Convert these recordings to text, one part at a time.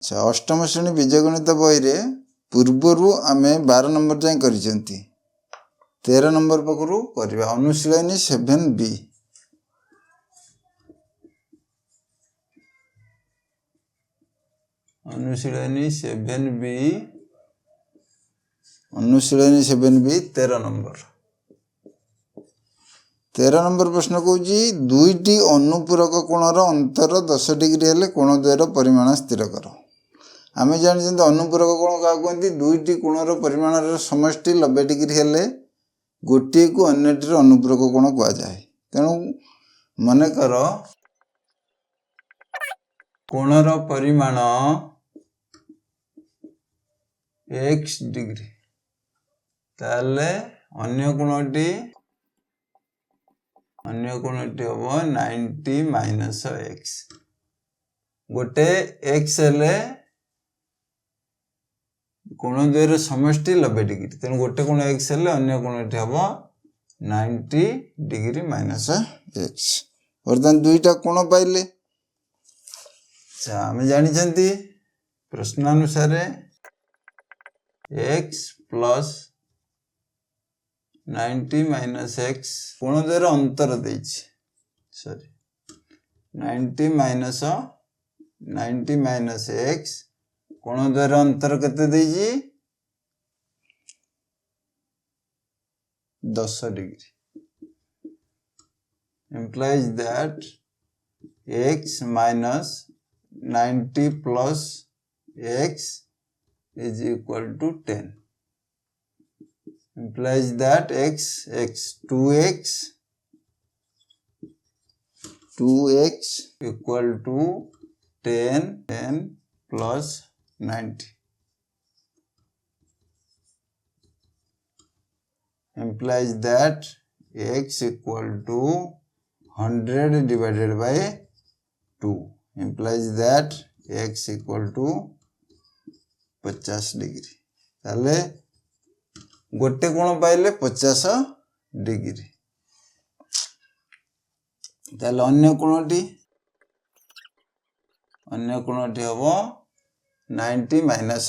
अच्छा अष्टम श्रेणी बीजगणित बही रे पूर्वरु आमे 12 नंबर जाए करिसेंती 13 नंबर पकरू करबा अनुशीलनी 7B अनुशीलनी 7B 13 नंबर प्रश्न कहूँ दुईटी अनुपूरक कोणर अंतर 10 डिग्री हेले कोण द्वयर परिमाण स्थिर कर। आम जानते अनुपूरक कोण क्या कहते दुईटी कोणर परिमाण समष्टि 90 डिग्री हेले गोटे को अन्यटिर अनुपूरक कोण कहुए। तेणु मनकर कोणर परिमाण x डिग्री ताले अन्य कोणटी हम 90 माइनस x गोटे x हेले कोण द्वयर समष्टि 90 डिग्री तेणु गोटे कोण x हेले अन्य कोणटी हम 90 डिग्री माइनस x वर्तमान दुईटा कोण पाइले आम जानी प्रश्नानुसार x प्लस 90 माइनस x कोण द्वारा अंतर देछि सॉरी 90 माइनस x कोण द्वारा अंतर केते देछि 10 degree implies that x minus 90 plus x is equal to 10 implies that x 2x equal to 10 plus 90 implies that x equal to 100 divided by 2 implies that x equal to 50 degree ताले गोटे कोण पाइले 50 degree ताले अन्य कोणटी हम 90 minus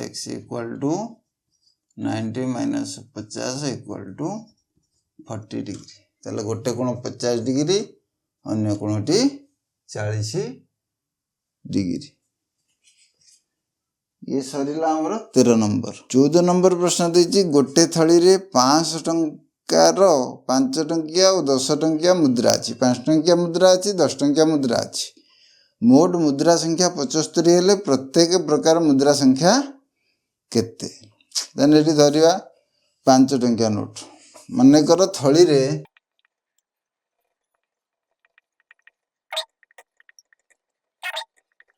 x equal to 90 minus 50 equal to 40 degree ताले गोटे कोण 50 डिग्री अन्य कोणटी 40 डिग्री ये सरीला हमर 13 नंबर 14 नंबर प्रश्न देछि गोटे थली रे 500 टंकार 5 टंकिया और 10 टंकिया मुद्रा अछि 5 टंकिया मुद्रा अछि 10 टंकिया मुद्रा अछि मोट मुद्रा संख्या 75 हेले प्रत्येक प्रकार मुद्रा संख्या केते देन एठी धरिया 5 टंकिया नोट माने कर थली रे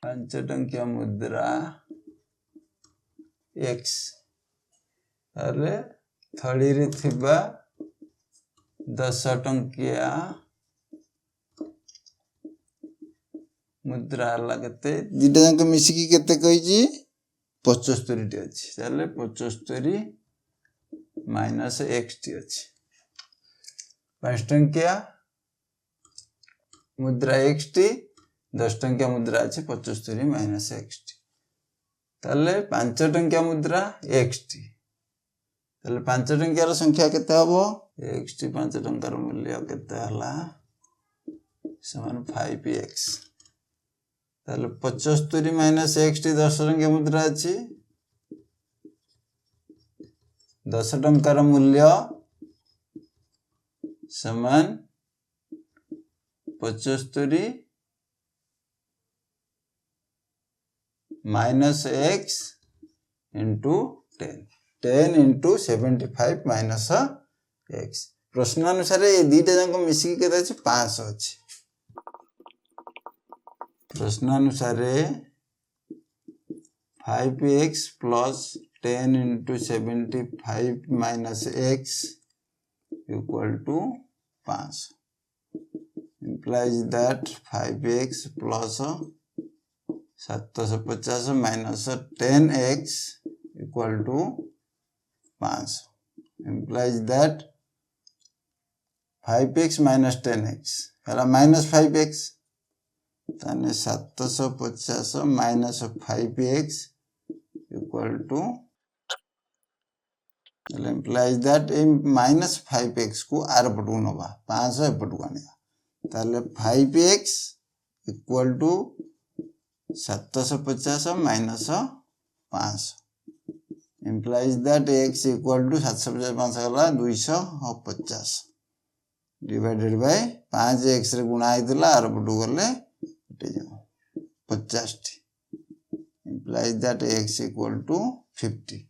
5 टंकिया मुद्रा x अरे थली रे थिबा 10 टंकिया मुद्रा हला केते दिटा जंक मिसिकी केते कहिजी 75 टी अछि ताले 75 माइनस x टी अछि 5 टंकिया मुद्रा x टी 10 टंकिया मुद्रा अछि 75 माइनस x टी ताले 5 टंकिया मुद्रा x टी ताले 5 टंकिया रो संख्या केते हबो x टी 5 टंकार मूल्य केते हला समान 5x ताले 75 माइनस x टी 10 टंकिया मुद्रा अछि 10 टंकार मूल्य समान 75 minus x into 10 into 75 minus x प्रश्नानुसार ये दीटा जंक मिसिकी केते अछि 500 अछि प्रश्नानुसार 5x plus 10 into 75 minus x equal to 500 implies that 5x plus 750 minus 10x equal to 500 implies that 5x minus 10x है minus 5x ताने 750 minus 5x equal two implies that A minus 5x को are पटू नवा 500 एपटू आने ताले 5x equal to 750 minus 500 implies that x equal to 750 500 गला 250 divided by 5x रे गुणा आइतला आर पटू गले 50 implies that x equal to 50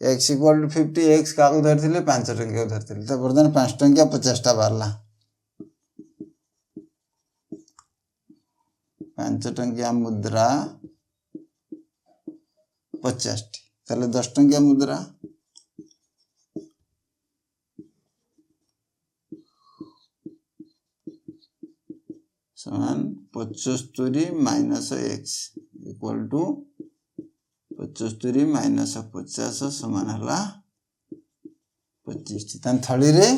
x equal to 50 x का धरथिले 5 टंकिया धरथिले तो बर्तन 5 टंकिया 50 टा बारला 5 टंकिया मुद्रा 50 ताले 10 टंकिया मुद्रा समान 75 minus x equal to 75 minus 50 समान हला 25 तन थली रे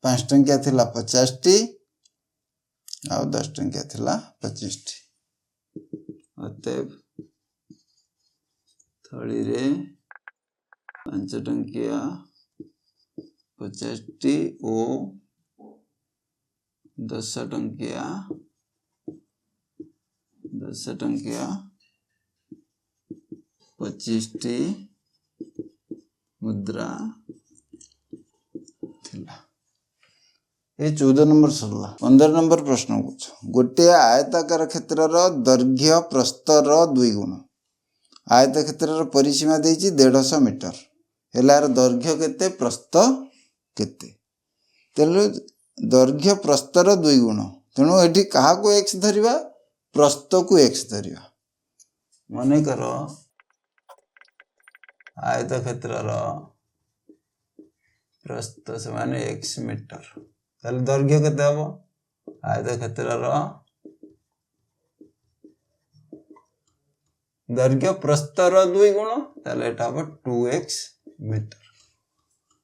5 टंकिया थिला 50 टी आ 10 टंकिया थिला 25 टी अतएव थली रे 5 टंकिया 50 टी ओ 10 टंकिया 25 टी मुद्रा थिला ये 14 नंबर सरला 15 नंबर प्रश्न पूछ गोटे आयताकार क्षेत्रर दैर्घ्य प्रस्थर 2 गुण आयत क्षेत्रर परिसीमा देछि 150 मीटर हेलार दैर्घ्य केते प्रस्थ केते तेलु दैर्घ्य प्रस्थर 2 गुण तेणु एठी कहा को x धरिबा प्रस्थ को x धरिबा मने करो आयत क्षेत्रर प्रस्थ समान x मीटर ताले दैर्घ्य केते हबो आयत क्षेत्रर दैर्घ्य प्रस्थर 2 गुण ताले एटा हबो 2x मीटर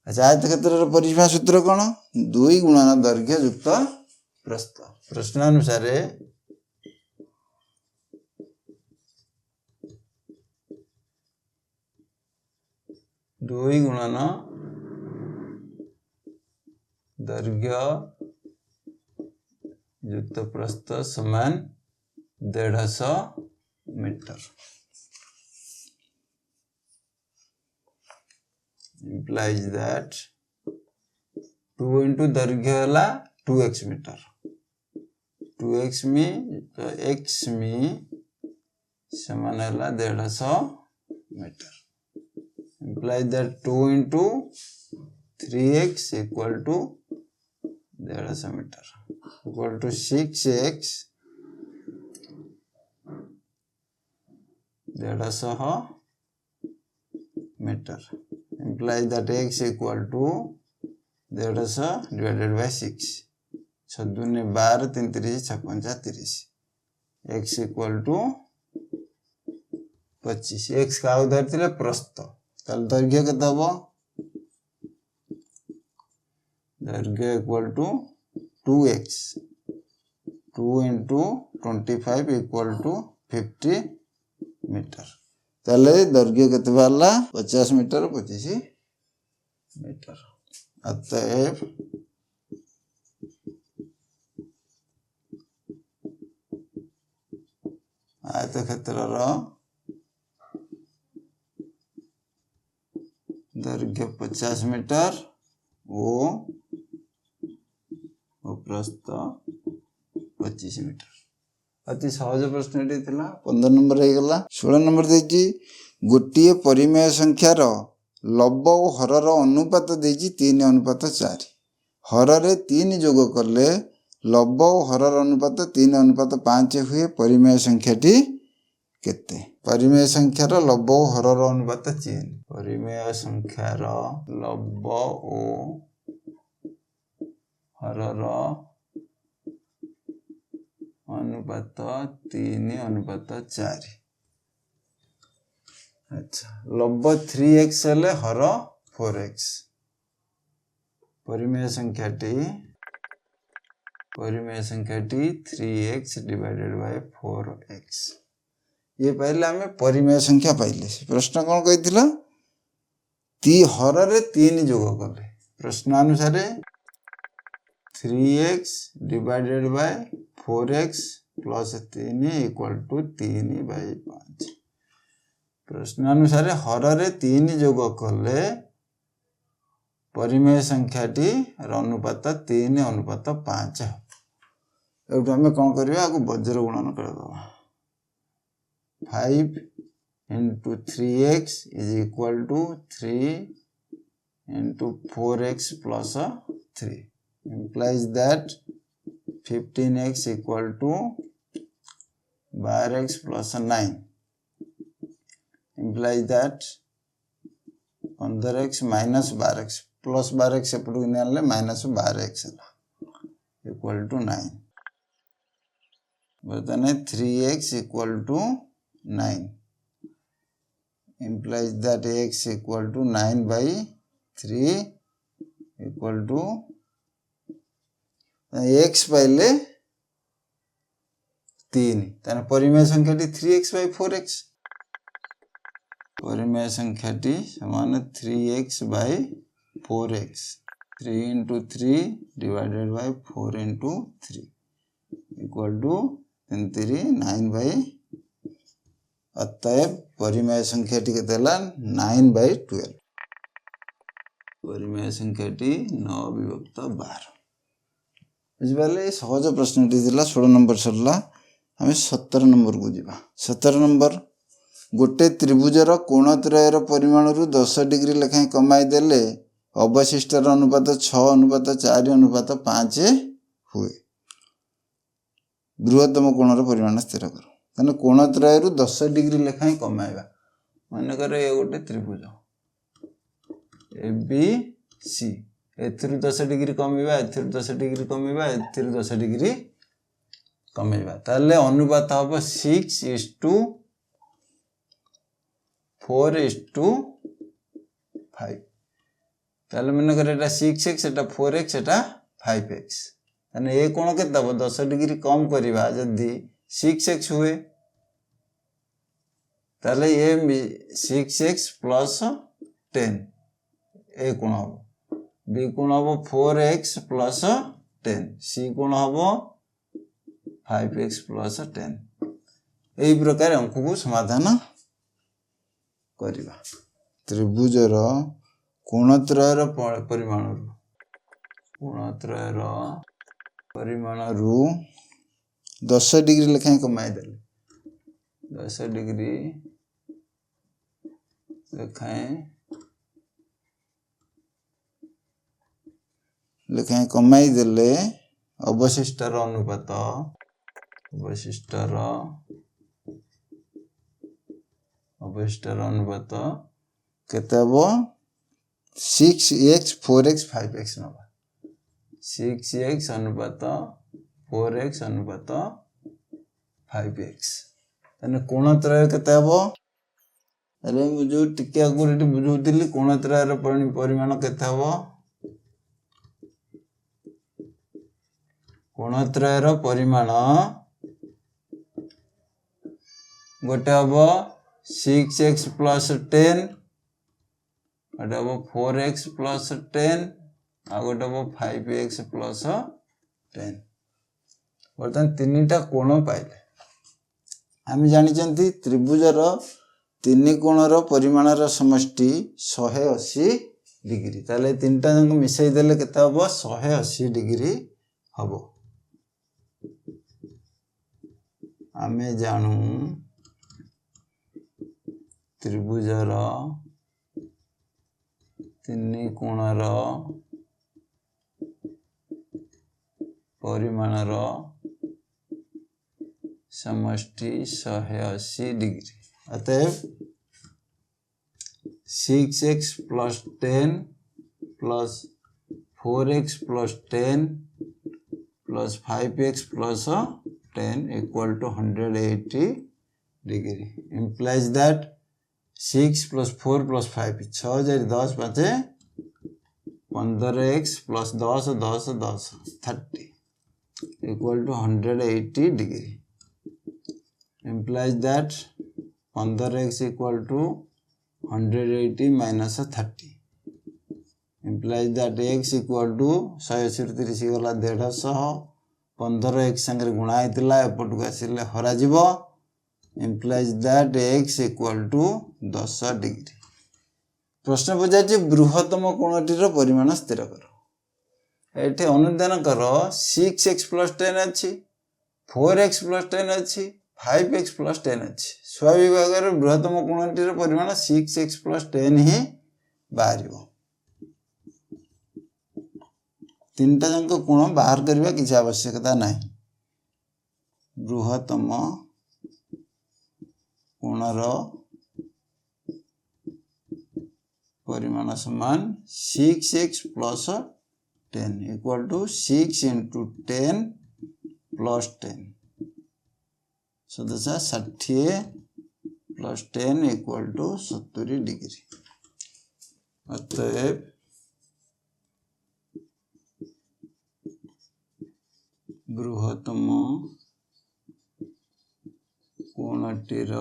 अच्छा आयत क्षेत्रर परिसीमा सूत्र कोन 2 गुणन दैर्घ्य युक्त प्रस्थ प्रश्नानुसार 2 गुणन दैर्घ्य युक्त प्रस्थ समान 150 मीटर implies that 2 into दैर्घ्य हला 2x मीटर 2x में तो x में समान हला 150 metre implies that 2 into 3x equal to 150 metre equal to 6x 150 metre implies that x equal to 150 divided by 6 6 दूने 12 3 30 56 30 x equal to 25 x का उधर थिले प्रस्थ ताल दैर्घ्य केते हबो दैर्घ्य equal to 2x 2 into 25 equal to 50 metre ताले दैर्घ्य केते बाला 50 मीटर 25 मीटर अतएव आयत क्षेत्रर दैर्घ्य 50 मीटर ओ प्रस्थ 25 मीटर अति सहज प्रश्न एटी थिला 15 नंबर हे गला 16 नंबर देछि गोटिए परिमेय संख्यार लव और हरर अनुपात देछि 3:4 हररे 3 जोग करले लव और हरर अनुपात 3:5 हुए परिमेय संख्याटी केते परिमेय संख्यार लव और हरर अनुपात 3 परिमेय संख्यार लव और हरर अनुपात 3:4 अच्छा लव 3x हेले हर 4x परिमेय संख्याटी परिमेय संख्याटी 3x डिवाइडेड बाय 4x। ये पहले आम परिमेय संख्या पाइले। प्रश्न कौन कही ती हर तीन जोग कले प्रश्नानुसार 3x divided by 4x plus 3 equal to 3/5। प्रश्नानुसार हर तीन जोग कले परिमेय संख्याटी अनुपात 3:5। एवं आम कौन करवा वज्र गुणन करदे 5 into 3x is equal to 3 into 4x plus 3 implies that 15x equal to 12x plus 9 implies that 15x minus 12x plus 12x एपटू minus 12x equal to 9। बर्तने 3x equal to 9 implies that x equal to 9/3 equal to x पाइले 3 ताने परिमेय संख्याटी 3x/4x। परिमेय संख्याटी समान 3x/4x 3 into 3 divided by 4 into 3 equal to 9/। अतएव परिमेय संख्याटी के 9/12। परिमेय संख्याटी 9/12। बुझिपारे सहज प्रश्नटी 16 नंबर सरला। आम 17 नंबर को जीवा। 17 नंबर गोटे त्रिभुजर कोणत्रयर परिमाण 10 डिग्री लेखाएं कमाई देले अवशिष्टर अनुपात 6:4:5 हुए। बृहत्तम कोणर परिमाण स्थिर कर। तेना कोणत्रय 10 डिग्री लेखाएं कमाइबा मनकर ये गोटे त्रिभुज ए बी सी एथिरु 10 डिग्री कमेबा एथिरु 10 डिग्री कमेबा एथिरु 10 डिग्री कमेबा ताले अनुपात हम 6:4:5। ताले मनकर एटा 6x एटा 4x एटा 5x ताने ए कोण केते हम 10 डिग्री कम करबा जदी 6x हुए ताले ये 6x plus 10 ए कोण हम बी कोण हम 4x plus 10 सी कोण हम 5x plus 10। यही प्रकार अंक को समाधान करवा। त्रिभुजर कोणत्रयर परिमाण 10 डिग्री लेखाएं कमाई देले 10 डिग्री लेखाएं कमाई देले अवशिष्टर अनुपात केते हबो 6x 4x 5x नबा 6x अनुपात 4x अनुपात 5x तने कोणत्रय केते हबो अरे जो टिके आगुरी बुझौतिली कोणत्रयर परिमाण केते हबो कोणत्रयर परिमाण गोटे हबो 6x plus 10 गोटे हबो 4x plus 10 आ गोटे हबो 5x plus 10। बर्तमान तीनटा कोण पाइले आम जानी त्रिभुजर तीन कोणर परिमाणर समष्टि 180 डिग्री ताले तीनटा जंक मिसई देले केते हबो 180 डिग्री हबो। आमे जानू त्रिभुजर तीन कोणर परिमाणर समष्टि 180 डिग्री। अतएव 6x plus 10 plus 4x plus 10 plus 5x plus 10 equal to 180 degree implies that 6 plus 4 plus 5 6 10 5 15x plus 10 10 10 30 equal to 180 degree. Implies that 15x equal to 180 minus 30. Implies that x equal to 180 30 गला 150 15x संगे गुणा होता एपटू आसिले हर implies that x equal to 10 degree. प्रश्न पचार बृहत्तम कोणटीर परिमाण स्थिर कर. ये अनुधान कर 6x + 10 अच्छी 4x + 10 अच्छी 5x + 10 अच्छी. स्वाभाविक भाव में बृहत्तम कोणटीर परिमाण 6x + 10 ही बाहर. तीनटा जाक कोण बाहर करने किसी आवश्यकता नहीं. बृहत्तम कोणर परिमाण समान 6x + 10 equal to 6 into 10 plus 10. So this is 60 plus 10 equal to 70 degree. अतएव बृहत्तम कोणटीर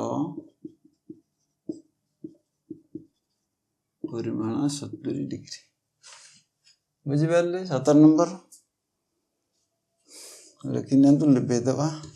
परिमाण 70 डिग्री. बुझिपारे 17 नंबर लिखि लिखिदे.